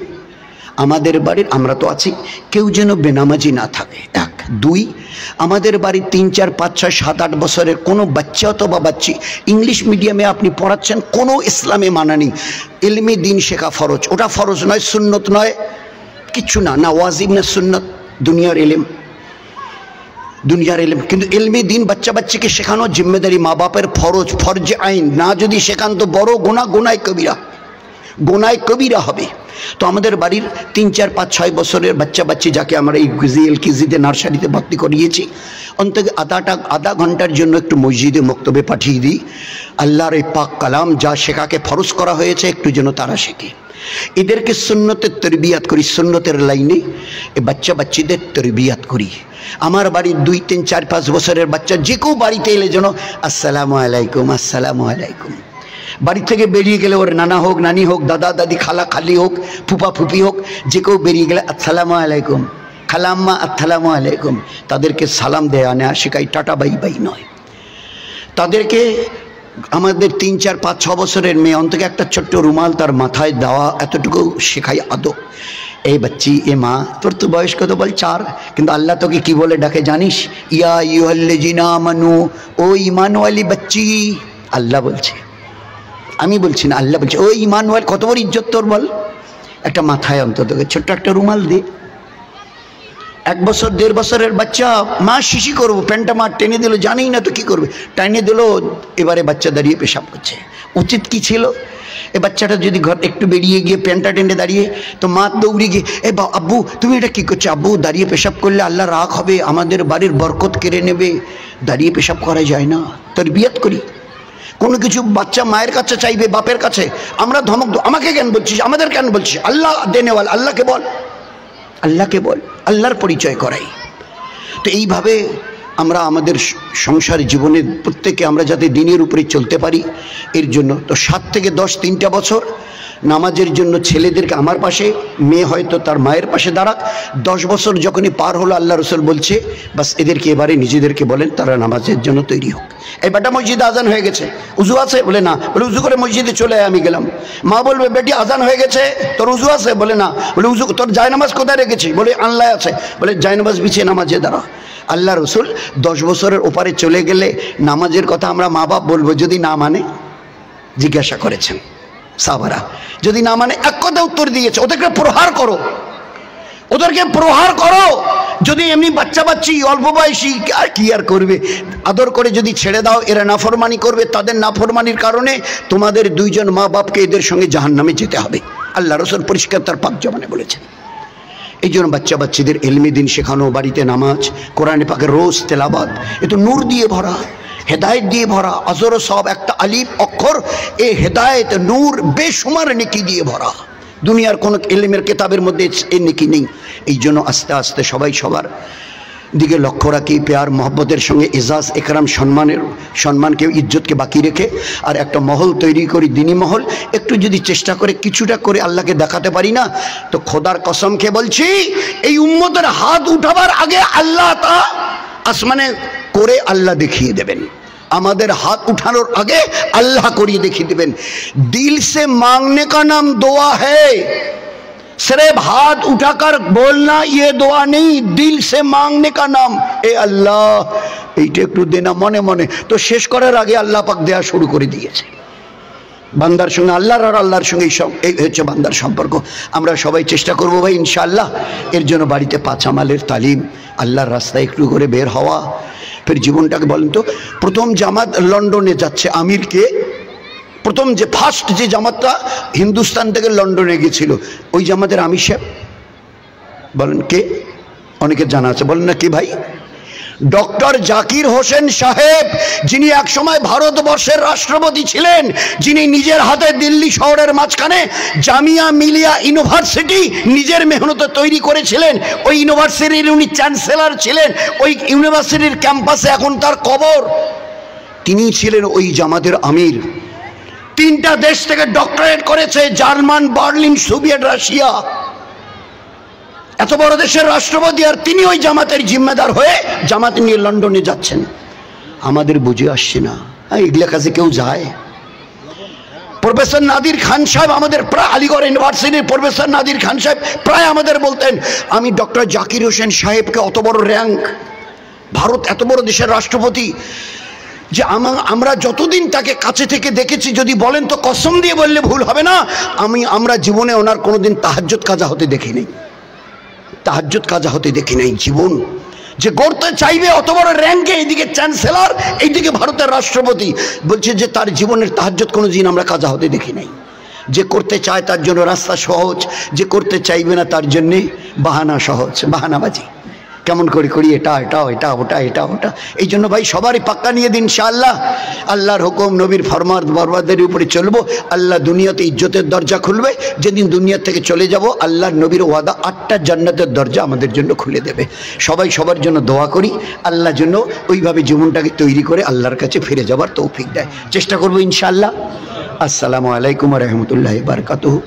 আমাদের বাড়ির, আমরা তো আছি, কেউ যেন বেনামাজি না থাকে। 1 2, আমাদের বাড়ির 3 4 5 6 7 8 বছরের কোনো বাচ্চা অথবা বাচ্চি ইংলিশ মিডিয়ামে আপনি পড়াচ্ছেন, কোনো ইসলামে মানা নেই। ইলমে দিন শেখা ফরজ, ওটা ফরজ নয়, সুন্নত নয়, কিচ্ছু না, না ওয়াজিব না সুন্নত, দুনিয়ার ইলম, দুনিয়ার ইলম। কিন্তু ইলমে দিন বাচ্চা বাচ্চাকে শেখানো জিম্মেদারি মা বাপের, ফরজ, ফরজে আইন। না যদি শেখান তো বড় গুনাহ, গুনায় কবিরা, গুনায় কবিরা হবে। তো আমাদের বাড়ির 3 4 5 6 বছরের বাচ্চা বাচ্চি, যাকে আমরা এই এলকেজিতে নার্সারিতে ভর্তি করিয়েছি, অন্তত আধা ঘন্টার জন্য একটু মসজিদে মক্তবে পাঠিয়ে দিই। আল্লাহর এই পাক কালাম যা শেখাকে ফরজ করা হয়েছে, একটু যেন তারা শেখে। এদেরকে সুন্নতের তরবিয়াত করি, সুন্নতের লাইনে এই বাচ্চা বাচ্চিদের তরবিয়াত করি। আমার বাড়ির 2 3 4 5 বছরের বাচ্চা যে কেউ বাড়িতে এলে যেন আসসালামু আলাইকুম, আসসালামু আলাইকুম। বাড়ি থেকে বেরিয়ে গেলে ওর নানা হোক, নানি হোক, দাদা দাদি, খালা খালি হোক, ফুপা ফুপি হোক, যে কেউ বেরিয়ে গেলে আসসালামু আলাইকুম, খালাম্মা আসসালামু আলাইকুম, তাদেরকে সালাম দেয়া নেওয়া শেখাই, টাটা বাই বাই নয়। তাদেরকে আমাদের 3 4 5 6 বছরের মেয়ে অন্তত একটা ছোট্ট রুমাল তার মাথায় দেওয়া, এতটুকু শেখাই আদব। এই বাচ্চি, এ মা, তোর তো বয়স কত? বল 4, কিন্তু আল্লাহ তোকে কি বলে ডাকে জানিস? ইয়া আইয়ুহাল্লাযিনা আমানু, ও ঈমানওয়ালি বাচ্চি, আল্লাহ বলছে, আমি বলছি না, আল্লাহ বলছে, ও ঈমানওয়ালি। কত বড় ইজ্জত তোর বল। একটা মাথায় অন্তত ছোট্ট একটা রুমাল দে। 1 বছর 1.5 বছরের বাচ্চা, মা শিশি করবো, প্যান্টটা মা টেনে দিল, জানেই না তো কি করবে, টেনে দিল, এবারে বাচ্চা দাঁড়িয়ে পেশাব করছে। উচিত কি ছিল? এ বাচ্চাটা যদি ঘর একটু বেরিয়ে গিয়ে প্যান্টটা টেনে দাঁড়িয়ে, তো মা দৌড়ে গিয়ে, এ আব্বু তুমি এটা কি করছো? আব্বু দাঁড়িয়ে পেশাব করলে আল্লাহ রাগ হবে, আমাদের বাড়ির বরকত কেড়ে নেবে, দাঁড়িয়ে পেশাব করা যায় না। তরবিয়ত করি। কোনো কিছু বাচ্চা মায়ের কাছে চাইবে, বাপের কাছে, আমরা ধমক দো, আমাকে কেন বলছিস, আমাদের কেন বলছিস? আল্লাহ দেনেওয়াল, আল্লাহকে বল, আল্লাহকে বল, আল্লাহর পরিচয় করাই। তো এইভাবে আমরা আমাদের সংসার জীবনে প্রত্যেকে আমরা যাতে দিনের উপরে চলতে পারি, এর জন্য তো 7 থেকে 10 3টা বছর নামাজের জন্য ছেলেদেরকে আমার পাশে, মেয়ে হয়তো তার মায়ের পাশে দাঁড়াক। 10 বছর যখনই পার হলো, আল্লাহ রসুল বলছে বাস এদেরকে এবারে নিজেদেরকে বলেন তারা নামাজের জন্য তৈরি হোক। এই বেটা মসজিদে আজান হয়ে গেছে, উজু আছে? বলে না। বলে উজু করে মসজিদে চলে আমি গেলাম। মা বলবে বেটি আজান হয়ে গেছে, তোর উজু আছে? বলে না। বলে উজু, তোর জায়নামাজ কোথায় রেখেছি? বলে আনলায় আছে। বলে জায়নামাজ বিছিয়ে নামাজে দাঁড়া। আল্লাহ রসুল 10 বছরের ওপারে চলে গেলে নামাজের কথা আমরা মা বাপ বলবো, যদি না মানে জিজ্ঞাসা করেছেন সাহাবারা, যদি না মানে এক কথা উত্তর দিয়েছে, ওদেরকে প্রহার করো, ওদেরকে প্রহার করো। যদি এমনি বাচ্চা বাচ্চি অল্প বয়সী আর কি আর করবে, আদর করে যদি ছেড়ে দাও, এরা নাফরমানি করবে, তাদের নাফরমানির কারণে তোমাদের 2 জন মা বাপকে এদের সঙ্গে জাহান্নামে যেতে হবে। আল্লাহ রসুল পরিষ্কার তার পাক জবানে বলেছেন। এই জন্য বাচ্চা বাচ্চাদের ইলমে দিন শেখানো, বাড়িতে নামাজ, কোরআনে পাকের রোজ তেলাওয়াত, এ তো নূর দিয়ে ভরা, হেদায়েত দিয়ে ভরা, আজর সব, একটা আলিফ অক্ষর, এই হেদায়েত নূর বেশুমার নেকি দিয়ে ভরা। দুনিয়ার কোনো ইলমের কিতাবের মধ্যে এই নেকি নেই। এই জন্য আস্তে আস্তে সবাই সবার দিকে লক্ষ্য রাখি, প্যার মহব্বতের সঙ্গে ইজাজ একরাম সম্মানকে ইজ্জতকে বাকি রেখে আর একটা মহল তৈরি করি, দিনী মহল। একটু যদি চেষ্টা করে কিছুটা করে আল্লাহকে দেখাতে পারি না, তো খোদার কসমকে বলছি এই উম্মতের হাত উঠাবার আগে আল্লাহ তা আসমানে করে আল্লাহ দেখিয়ে দেবেন। আমাদের হাত উঠানোর আগে আল্লাহ করিয়ে দেখিয়ে দেবেন। দিল সে মাंगने का नाम दुआ है, सिर्फ हाथ उठाकर बोलना ये दुआ नहीं, दिल से मांगने का नाम ए अल्लाह এইটা একটু দেনা মনে মনে। তো শেষ করার আগে আল্লাহ পাক দেয়া শুরু করে দিয়েছে। বান্দার সঙ্গে আল্লাহর আর আল্লাহর সঙ্গে এই হচ্ছে বান্দার সম্পর্ক। আমরা সবাই চেষ্টা করব ভাই ইনশাআল্লাহ। এর জন্য বাড়িতে 5 আমালের তালিম, আল্লাহর রাস্তায় একটু করে বের হওয়া। ফের জীবনটাকে বলেন তো, প্রথম জামাত লন্ডনে যাচ্ছে, আমিরকে প্রথম যে ফার্স্ট যে জামাতটা হিন্দুস্তান থেকে লন্ডনে গিয়েছিল, ওই জামাতের আমির সাহেব বলেন কে? অনেকে জানা আছে, বলেন না কি ভাই? ডক্টর জাকির হোসেন সাহেব, যিনি এক সময় ভারতবর্ষের রাষ্ট্রপতি ছিলেন, যিনি নিজের হাতে দিল্লি শহরের মাঝখানে জামিয়া মিলিয়া ইউনিভার্সিটি নিজের মেহনতে তৈরি করেছিলেন। ওই ইউনিভার্সিটির উনি চ্যান্সেলর ছিলেন। ওই ইউনিভার্সিটির ক্যাম্পাসে এখন তার কবর। তিনি ছিলেন ওই জামাতের আমির। 3টা দেশ থেকে ডক্টরেট করেছে, জার্মান, বার্লিন, সোভিয়েত রাশিয়া। এত বড় দেশের রাষ্ট্রপতি, আর তিনি ওই জামাতের জিম্মেদার হয়ে জামাত নিয়ে লন্ডনে যাচ্ছেন। আমাদের বুঝে আসছে না এগুলা কাছে কেউ যায়? প্রফেসর নাদির খান সাহেব, আমাদের প্রায় আলিগড় ইউনিভার্সিটির প্রফেসর নাদির খান সাহেব প্রায় আমাদের বলতেন, আমি ডক্টর জাকির হোসেন সাহেবকে অত বড় র্যাঙ্ক, ভারত এত বড় দেশের রাষ্ট্রপতি, যে আমরা যতদিন তাকে কাছে থেকে দেখেছি, যদি বলেন তো কসম দিয়ে বললে ভুল হবে না, আমরা জীবনে ওনার কোনোদিন তাহাজ্জুদ কাজা হতে দেখি নাই। তাহাজ্জুদ কাজা হতে দেখি নাই। জীবন যে গড়তে চাইবে অত বড় র্যাঙ্কে, এইদিকে চ্যান্সেলর, এইদিকে ভারতের রাষ্ট্রপতি, বলছে যে তার জীবনের তাহাজ্জুদ কোনো দিন আমরা কাজা হতে দেখি নাই। যে করতে চায় তার জন্য রাস্তা সহজ, যে করতে চাইবে না তার জন্যে বাহানা সহজ, বাহানাবাজি। কেমন করে করি এটা এটা এটা ওটা এটা ওটা। এই জন্য ভাই সবারই পাক্কা নিয়ে দিন ইনশাআল্লাহ। আল্লাহর হুকুম, নবীর ফরমান বরবাদের উপরে চলবো। আল্লাহ দুনিয়াতে ইজ্জতের দরজা খুলবে। যেদিন দুনিয়া থেকে চলে যাব, আল্লাহর নবীর ওয়াদা 8টা জান্নাতের দরজা আমাদের জন্য খুলে দেবে। সবাই সবার জন্য দোয়া করি, আল্লাহ জন্য ওইভাবে জীবনটাকে তৈরি করে আল্লাহর কাছে ফিরে যাবার তৌফিক দেয়। চেষ্টা করবো ইনশাআল্লাহ। আসসালামু আলাইকুম ওয়া রাহমাতুল্লাহি ওয়া বারাকাতুহু।